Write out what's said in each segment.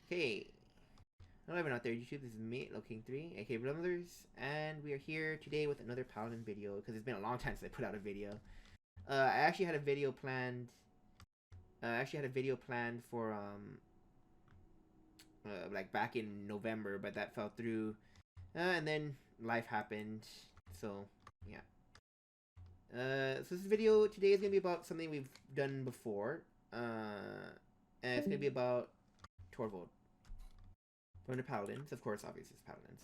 Okay. Hello everyone out there, YouTube. This is me, Loking3, aka Rumblers, and we are here today with another Paladin video because it's been a long time since I put out a video. I actually had a video planned. For like back in November, but that fell through, and then life happened. So yeah. So this video today is gonna be about something we've done before. And it's gonna be about Torvald. From the Paladins, of course, obviously it's Paladins.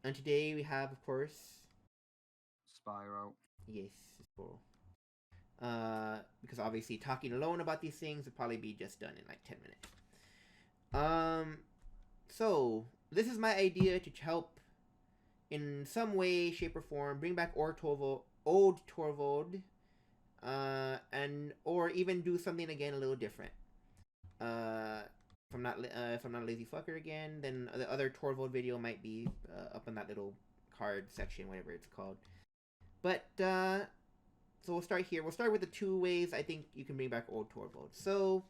And today we have, of course, Spyro. yes, Spyro. Because obviously talking alone about these things would probably be just done in like 10 minutes. So this is my idea to help in some way, shape, or form bring back old Torvald, and or even do something again a little different. If I'm not a lazy fucker again, then the other Torvald video might be up in that little card section, whatever it's called. But so we'll start here. We'll start with the two ways I think you can bring back old Torvald. So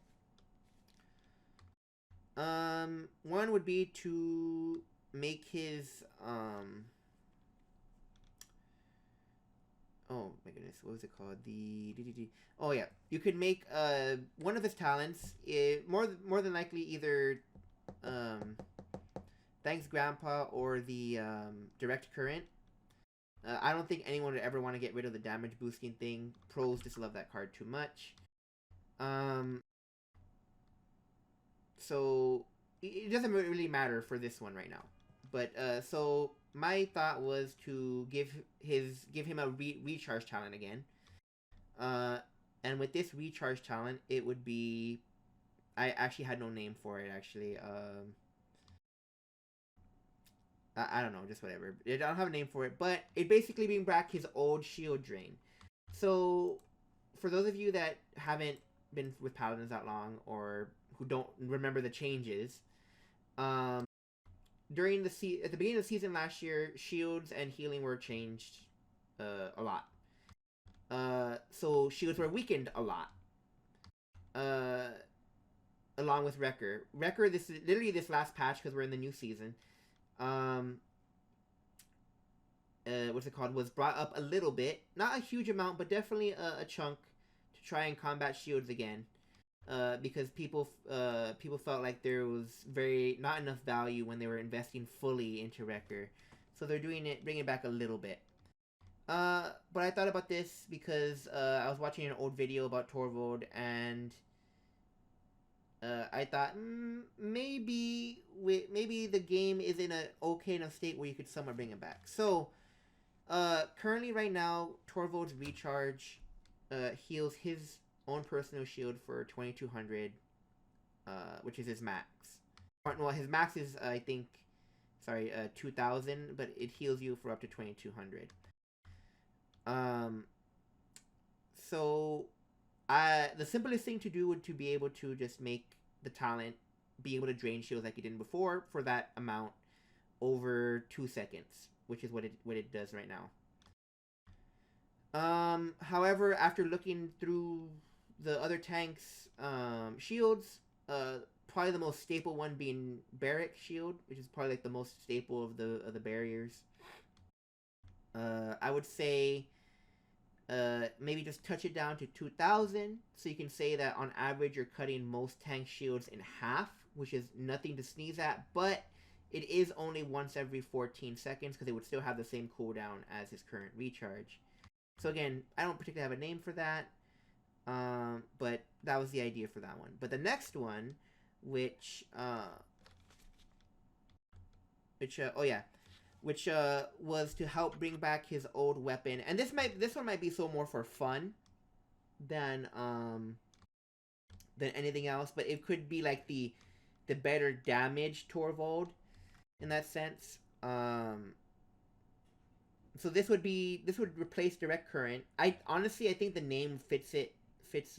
one would be to make his oh my goodness, what was it called? Oh yeah, you could make one of his talents. More than likely either Thanks Grandpa or the Direct Current. I don't think anyone would ever want to get rid of the damage boosting thing. Pros just love that card too much. So it doesn't really matter for this one right now. But so my thought was to give him a recharge talent again. And with this recharge talent, it would be, I actually had no name for it actually. I don't know, just whatever. I don't have a name for it, but it basically bring back his old shield drain. So for those of you that haven't been with Paladins that long or who don't remember the changes, during at the beginning of the season last year, shields and healing were changed a lot. So shields were weakened a lot. Along with Wrecker. This is literally this last patch because we're in the new season. What's it called? Was brought up a little bit, not a huge amount, but definitely a chunk to try and combat shields again. Because people felt like there was not enough value when they were investing fully into Wrecker, so they're bringing it back a little bit. But I thought about this because I was watching an old video about Torvald, and I thought maybe the game is in a okay enough state where you could somewhat bring it back. So currently right now, Torvald's recharge heals his own personal shield for 2200, which is his max. Well, his max is I think, 2000, but it heals you for up to 2200. So the simplest thing to do would to be able to just make the talent be able to drain shields like you did before for that amount over 2 seconds, which is what it does right now. However, after looking through the other tanks' shields, probably the most staple one being Barrack Shield, which is probably like the most staple of the barriers. I would say maybe just touch it down to 2000, so you can say that on average you're cutting most tank shields in half, which is nothing to sneeze at, but it is only once every 14 seconds because it would still have the same cooldown as his current recharge. So again, I don't particularly have a name for that, but that was the idea for that one. But the next one, which was to help bring back his old weapon, and this one might be so more for fun than anything else, but it could be like the better damage Torvald in that sense. So this would replace Direct Current. I think the name fits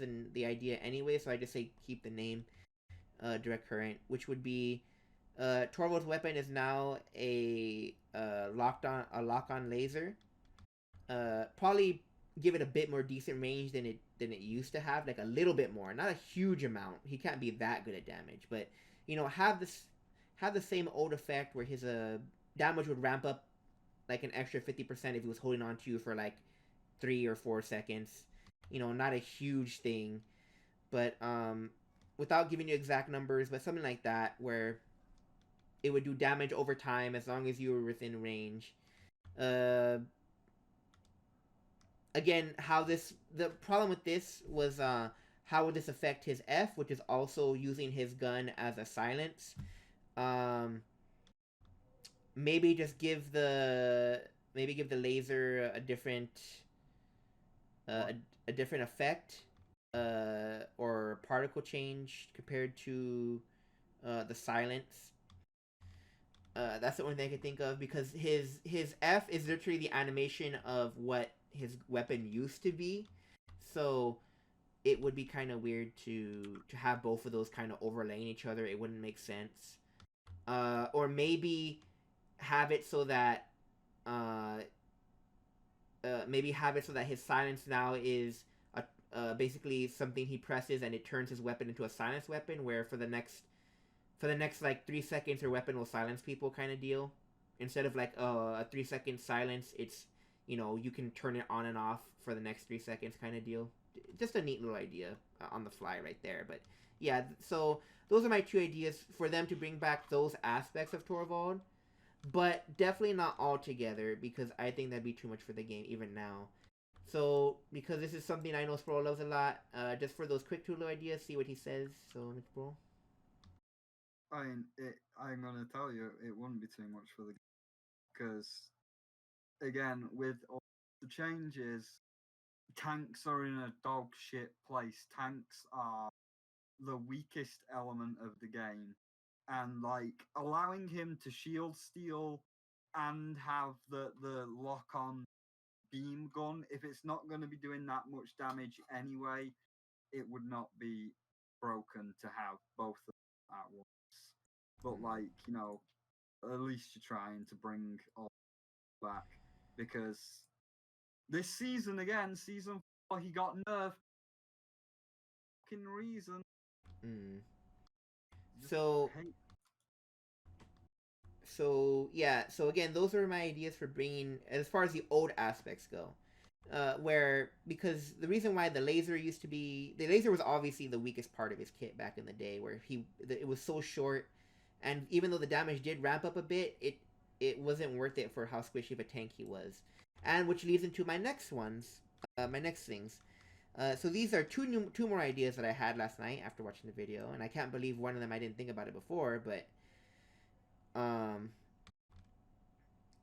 in the idea anyway, so I just say keep the name Direct Current, which would be Torvald's weapon is now a lock-on laser. Probably give it a bit more decent range than it used to have, like a little bit more, not a huge amount. He can't be that good at damage, but have the same old effect where his damage would ramp up like an extra 50% if he was holding on to you for like 3 or 4 seconds. Not a huge thing, but without giving you exact numbers, but something like that where it would do damage over time as long as you were within range. Uh, Again, the problem with this was how would this affect his F, which is also using his gun as a silence. Um, maybe just give the laser uh, a different effect or particle change compared to the silence. That's the only thing I can think of because his F is literally the animation of what his weapon used to be, so it would be kind of weird to have both of those kind of overlaying each other. It wouldn't make sense. Or maybe have it so that his silence now is basically something he presses and it turns his weapon into a silence weapon. Where for the next like 3 seconds, your weapon will silence people, kind of deal. Instead of like a 3 second silence, it's you can turn it on and off for the next 3 seconds, kind of deal. Just a neat little idea on the fly right there. But yeah, so those are my two ideas for them to bring back those aspects of Torvald, but definitely not all together because I think that'd be too much for the game even now. So because this is something I know Sproul loves a lot, just for those quick two little ideas, see what he says. So Mr. Sproul. I'm gonna tell you, it wouldn't be too much for the because again, with all the changes, tanks are in a dog shit place. Tanks are the weakest element of the game, and like allowing him to shield steal and have the lock on beam gun, if it's not going to be doing that much damage anyway, it would not be broken to have both of them at once. But like, at least you're trying to bring all back because this season again, season 4, he got nerfed. Fucking reason. Mm. Just So hate. yeah, so again, those are my ideas for bringing as far as the old aspects go. Where because the reason why the laser was obviously the weakest part of his kit back in the day, where it was so short, and even though the damage did ramp up a bit, it wasn't worth it for how squishy of a tank he was, and which leads into my next my next things. So these are two more ideas that I had last night after watching the video, and I can't believe one of them I didn't think about it before, but um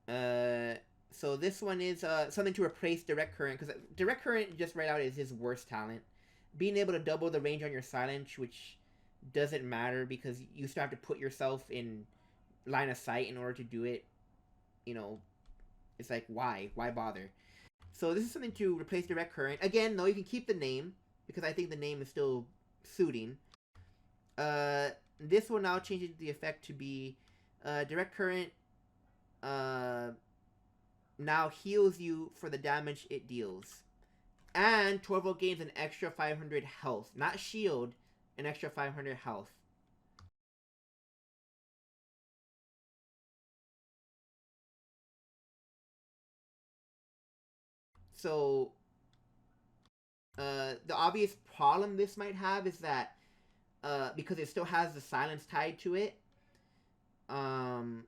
uh so this one is something to replace direct current, because direct current just right out is his worst talent. Being able to double the range on your silence, which doesn't matter because you still have to put yourself in line of sight in order to do it. You know, it's like why bother? So this is something to replace direct current. Again, though, you can keep the name because I think the name is still suiting. This will now change the effect to be direct current. Now heals you for the damage it deals. And Torvald gains an extra 500 health. Not shield, an extra 500 health. So, the obvious problem this might have is that, because it still has the silence tied to it, um,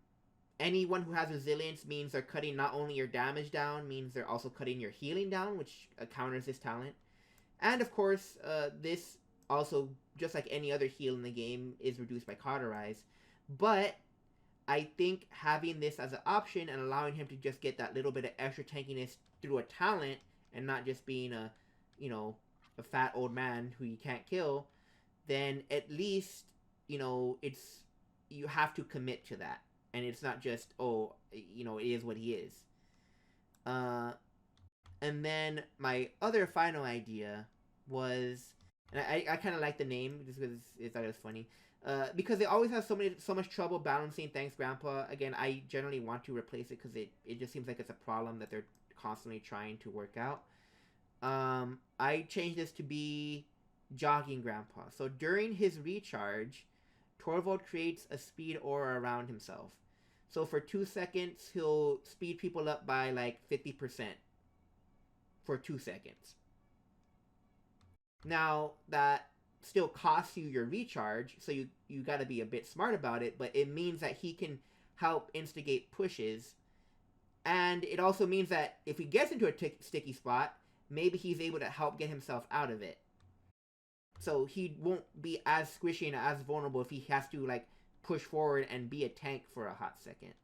anyone who has resilience means they're cutting not only your damage down, means they're also cutting your healing down, which counters this talent. And of course, this also, just like any other heal in the game, is reduced by Cauterize. But I think having this as an option and allowing him to just get that little bit of extra tankiness through a talent and not just being a fat old man who you can't kill, then at least, it's you have to commit to that. And it's not just, it is what he is. Uh, and then my other final idea was, and I kind of like the name just because I thought it was funny. Because they always have so much trouble balancing Thanks Grandpa. Again, I generally want to replace it because it just seems like it's a problem that they're constantly trying to work out. I changed this to be jogging grandpa. So during his recharge, Torvald creates a speed aura around himself. So for 2 seconds, he'll speed people up by like 50% for 2 seconds. Now that still costs you your recharge, so you got to be a bit smart about it. But it means that he can help instigate pushes, and it also means that if he gets into a sticky spot, maybe he's able to help get himself out of it. So he won't be as squishy and as vulnerable if he has to like push forward and be a tank for a hot second.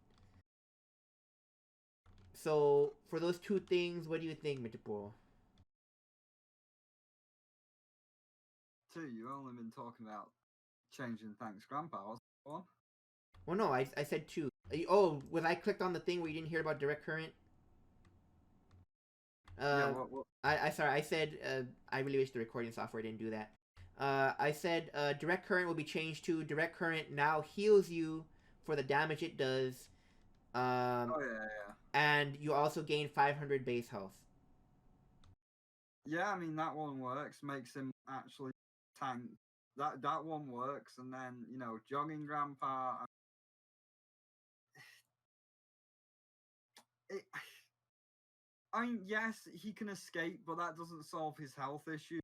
So for those two things, what do you think, Mitipur? Two, you've only been talking about changing thanks grandpa. What's the one? Well, no, I said two. Oh, was I clicked on the thing where you didn't hear about direct current? Yeah, Uh, what? I sorry, I said I really wish the recording software didn't do that. I said direct current will be changed to direct current now heals you for the damage it does, Oh yeah. and you also gain 500 base health. Yeah, I mean that one works. Makes him actually tank. That one works, and then jogging grandpa. It, I mean, yes, he can escape, but that doesn't solve his health issue.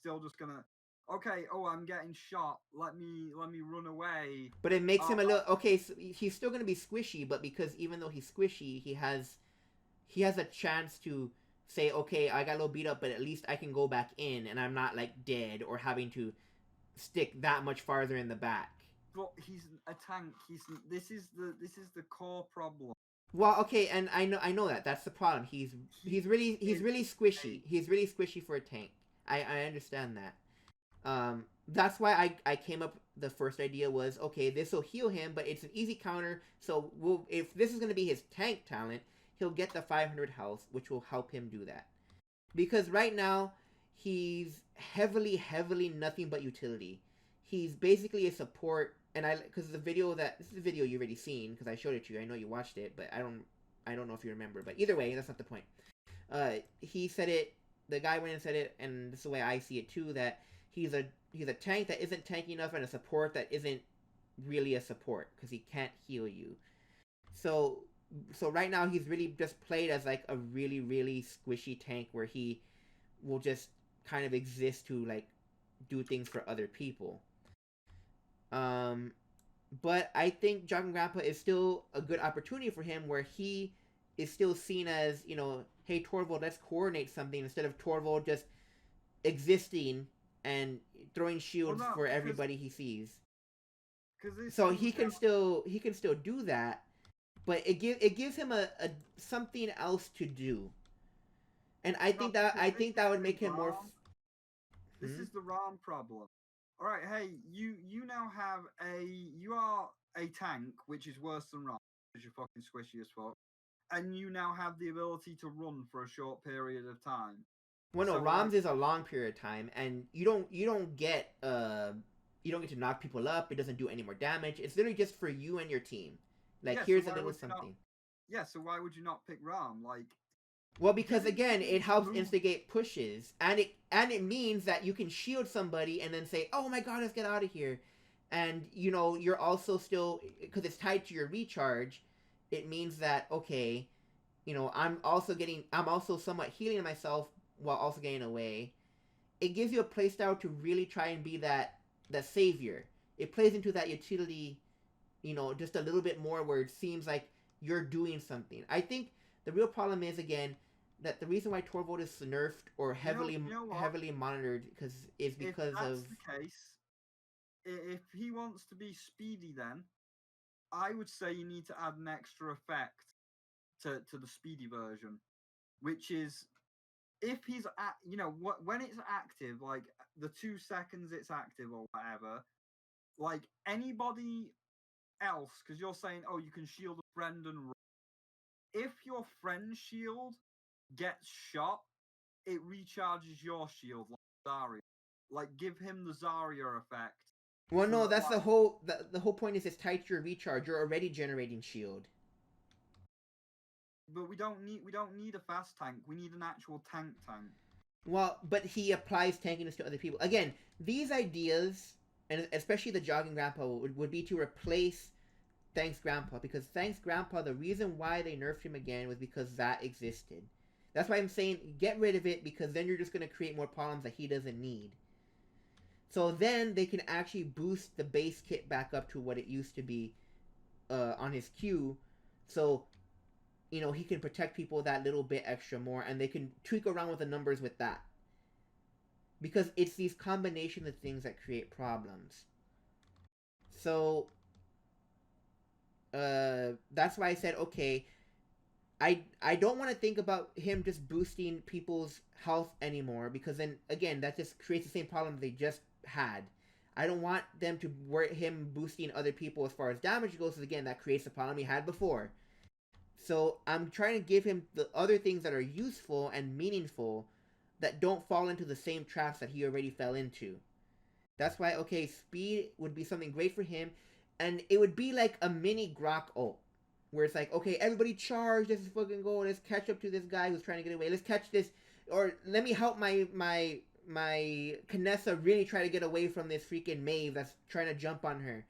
Still just gonna, okay. Oh, I'm getting shot. Let me run away. But it makes Oh, him a little okay. So he's still gonna be squishy, but because even though he's squishy, he has a chance to say, okay, I got a little beat up, but at least I can go back in, and I'm not like dead or having to stick that much farther in the back. but he's a tank. This is the core problem. Well, okay, and I know that that's the problem. He's really squishy. He's really squishy for a tank. I understand that. That's why I came up. The first idea was okay. This will heal him, but it's an easy counter. So if this is gonna be his tank talent, he'll get the 500 health, which will help him do that. Because right now he's heavily nothing but utility. He's basically a support, and because the video that this is a video you've already seen because I showed it to you. I know you watched it, but I don't know if you remember. But either way, that's not the point. He said it. The guy went and said it, and this is the way I see it too. That he's a tank that isn't tanky enough, and a support that isn't really a support because he can't heal you. So so right now he's really just played as like a really squishy tank where he will just kind of exist to like do things for other people. Um, but I think Jogging Grandpa is still a good opportunity for him where he is still seen as, hey Torvald, let's coordinate something instead of Torvald just existing and throwing Well, shields no, for because everybody he sees. this So comes he can still do that, but it gives him a something else to do, and no, because I this think is that would the make him more. RAM. This Hmm? is the RAM problem. All right, hey, you now have you are a tank, which is worse than RAM because you're fucking squishy as fuck, and you now have the ability to run for a short period of time. Well, no, So like, Roms is a long period of time, and you don't get to knock people up. It doesn't do any more damage. It's literally just for you and your team. Like yeah. So here's a why little would you not? something. Yeah. So why would you not pick RAM? Like, Well, give because him again, something it to helps move. instigate pushes, and it means that you can shield somebody and then say, "Oh my God, let's get out of here," and you're also still because it's tied to your recharge. It means that okay, I'm also somewhat healing myself while also getting away. It gives you a playstyle to really try and be that savior. It plays into that utility, just a little bit more where it seems like you're doing something. I think the real problem is again that the reason why Torvald is nerfed or You know what? heavily monitored is If because that's of the case, if he wants to be speedy, then I would say you need to add an extra effect to the speedy version, which is if he's at when it's active, like the 2 seconds it's active or whatever, like anybody else, because you're saying, oh, you can shield a friend and run. If your friend's shield gets shot, it recharges your shield like Zarya. Like give him the Zarya effect. well, So no, that that's the whole point is it's tied to your recharge. You're already generating shield. but we don't need a fast tank. We need an actual tank. Well, but he applies tankiness to other people. Again, these ideas, and especially the jogging grandpa, would be to replace Thanks Grandpa, because Thanks Grandpa, the reason why they nerfed him again was because that existed. That's why I'm saying get rid of it, because then you're just going to create more problems that he doesn't need. So then they can actually boost the base kit back up to what it used to be on his queue. So, he can protect people that little bit extra more, and they can tweak around with the numbers with that. Because it's these combination of things that create problems. So, that's why I said, okay, I don't want to think about him just boosting people's health anymore, because then again that just creates the same problem they just had. I don't want them to worry him boosting other people as far as damage goes, because again that creates the problem he had before. So I'm trying to give him the other things that are useful and meaningful that don't fall into the same traps that he already fell into. That's why, okay, speed would be something great for him, and it would be like a mini Grok ult, where it's like, okay, everybody charge, let's fucking go, let's catch up to this guy who's trying to get away, let's catch this, or let me help my Kinessa really try to get away from this freaking Maeve that's trying to jump on her,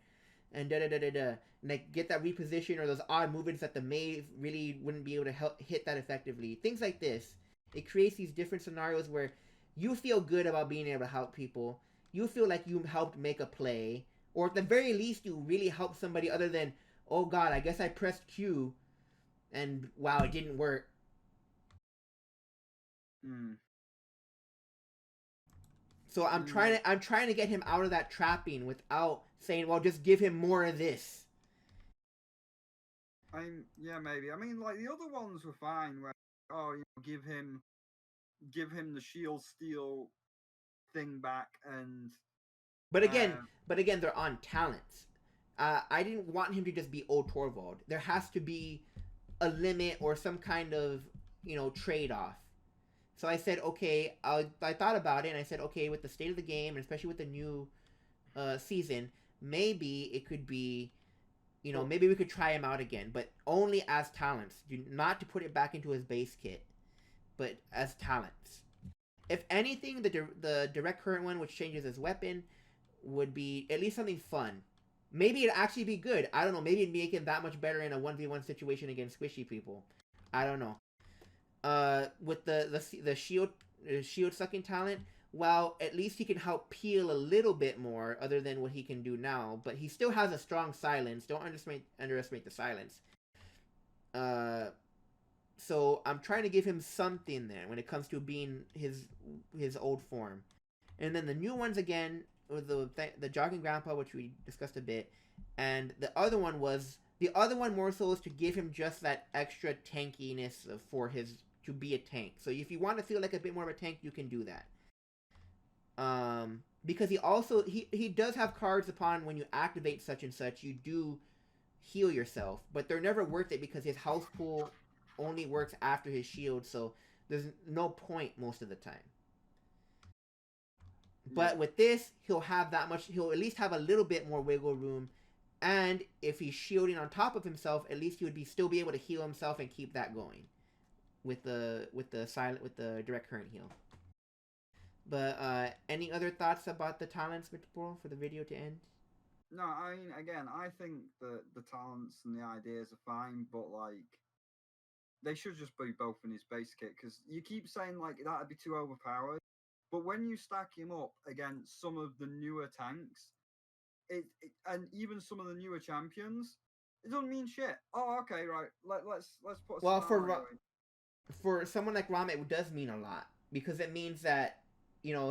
and da da da da da, and like get that reposition or those odd movements that the Maeve really wouldn't be able to hit that effectively. Things like this. It creates these different scenarios where you feel good about being able to help people. You feel like you helped make a play, or at the very least, you really helped somebody other than, oh god, I guess I pressed Q, and wow, it didn't work. Mm. So I'm trying to get him out of that trapping without saying, well, just give him more of this. Yeah, maybe. I mean, like the other ones were fine. Where give him the shield steal thing back, and But again, uh, they're on talents. I didn't want him to just be old Torvald. There has to be a limit or some kind of trade off. So I said, okay. I thought about it, and I said, okay, with the state of the game, and especially with the new season, maybe it could be, maybe we could try him out again, but only as talents, not to put it back into his base kit, but as talents. If anything, the direct current one, which changes his weapon, would be at least something fun. Maybe it'd actually be good. I don't know. Maybe it'd make it that much better in a 1v1 situation against squishy people. I don't know. With the shield sucking talent, well, at least he can help peel a little bit more, other than what he can do now. But he still has a strong silence. Don't underestimate the silence. Uh, so I'm trying to give him something there when it comes to being his old form. And then the new ones again, with the jogging grandpa, which we discussed a bit, and the other one more so is to give him just that extra tankiness for his to be a tank. So if you want to feel like a bit more of a tank, you can do that. Because he does have cards upon when you activate such and such, you do heal yourself, but they're never worth it because his health pool only works after his shield, so there's no point most of the time. But yeah. with this, he'll at least have a little bit more wiggle room. And if he's shielding on top of himself, at least he would still be able to heal himself and keep that going with the direct current heal. But any other thoughts about the talents, before for the video to end? No, I mean, again, I think that the talents and the ideas are fine, but like they should just be both in his base kit, because you keep saying like that'd be too overpowered, but when you stack him up against some of the newer tanks, and even some of the newer champions, it doesn't mean shit. Oh, okay, right. Let's put a Well, scenario in. for someone like Ram, it does mean a lot, because it means that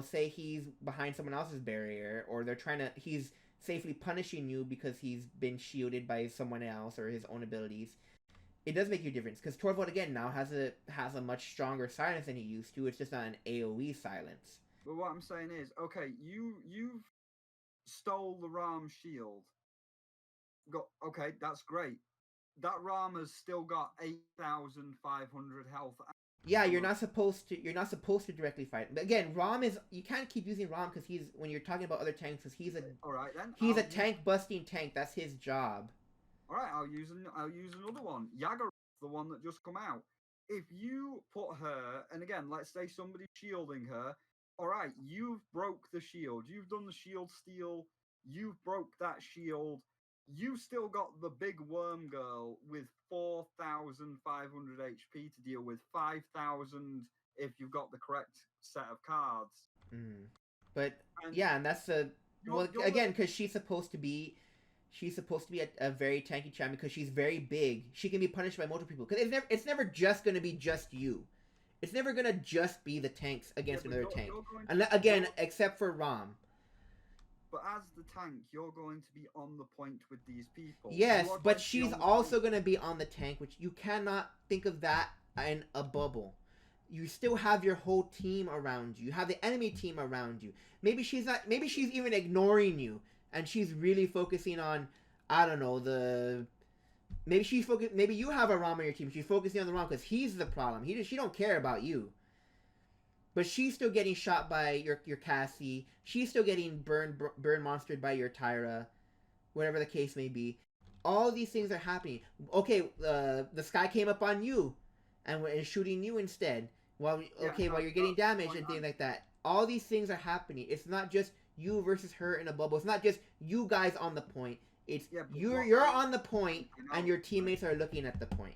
say he's behind someone else's barrier, or he's safely punishing you because he's been shielded by someone else or his own abilities. It does make you a difference, because Torvald again now has a much stronger silence than he used to. It's just not an AOE silence. But what I'm saying is, okay, you've stole the Ram shield. Okay, that's great. That Ram has still got 8,500 health. Yeah, you're not supposed to directly fight. But again, Rom is you can't keep using Rom because he's when you're talking about other tanks, because all right then. He's a tank busting tank. That's his job. All right, I'll use another one. Jagger, the one that just come out. if you put her, and again, let's say somebody's shielding her. All right, you've broke the shield. You've done the shield steal. You've broke that shield. You still got the big worm girl with 4,500 HP to deal with, 5,000 if you've got the correct set of cards. Mm. But And yeah, and that's a well you're again because she's supposed to be a very tanky champion because she's very big. She can be punished by multiple people because it's never just gonna be just you. It's never gonna just be the tanks against another tank. And again, except for Rom. But as the tank, you're going to be on the point with these people. Yes, but she's also going to be on the tank, which you cannot think of that in a bubble. You still have your whole team around you. You have the enemy team around you. Maybe she's not. Maybe she's even ignoring you, and she's really focusing on, I don't know, the. Maybe she's focused. Maybe you have a Rom on your team. She's focusing on the Rom because he's the problem. She don't care about you. But she's still getting shot by your Cassie. She's still getting burn monstered by your Tyra, whatever the case may be. All these things are happening. Okay, the sky came up on you, and is shooting you instead. While while you're getting damaged and things like that. All these things are happening. It's not just you versus her in a bubble. It's not just you guys on the point. It's you're on the point, and your teammates are looking at the point.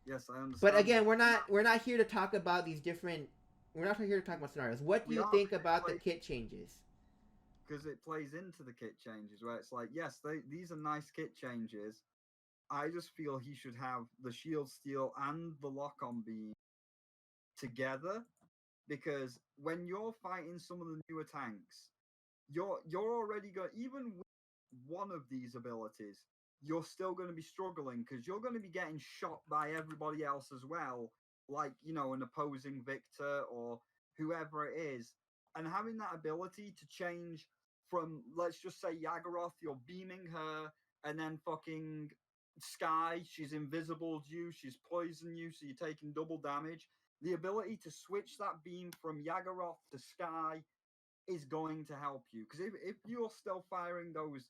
Yes, I understand. But again, we're not here to talk about these different. We're not here to talk about scenarios. What do you think about the kit changes? Because it plays into the kit changes, where it's like, yes, these are nice kit changes. I just feel he should have the shield steal and the lock on beam together, because when you're fighting some of the newer tanks, you're already going, even with one of these abilities, you're still going to be struggling because you're going to be getting shot by everybody else as well, like, you know, an opposing Victor or whoever it is. And having that ability to change from, let's just say, Yagoroth, you're beaming her, and then fucking Sky, she's invisible to you, she's poisoned you, so you're taking double damage. The ability to switch that beam from Yagoroth to Sky is going to help you. Because if you're still firing those,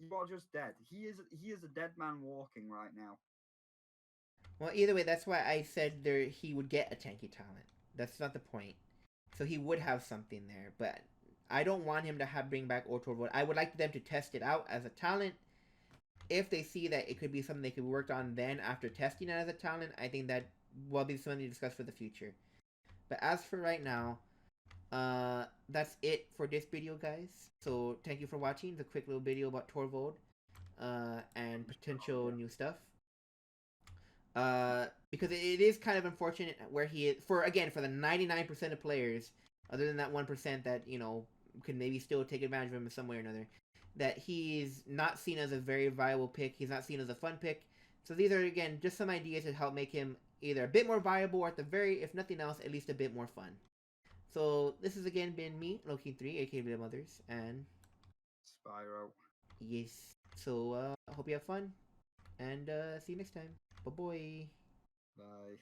you are just dead. He is a dead man walking right now. Well, either way, that's why I said he would get a tanky talent. That's not the point. So he would have something there, but I don't want him to bring back Torvald. I would like them to test it out as a talent. If they see that it could be something they could work on then after testing it as a talent, I think that will be something to discuss for the future. But as for right now, that's it for this video, guys. So thank you for watching the quick little video about Torvald and potential new stuff. Because it is kind of unfortunate where he is for the 99% of players, other than that 1% that could maybe still take advantage of him in some way or another, that he's not seen as a very viable pick. He's not seen as a fun pick. So these are again just some ideas to help make him either a bit more viable or at the very, if nothing else, at least a bit more fun. So this has again been me, Loki3, aka the Mothers, and Spyro. Yes. So I hope you have fun, and see you next time. Bye-bye. Bye.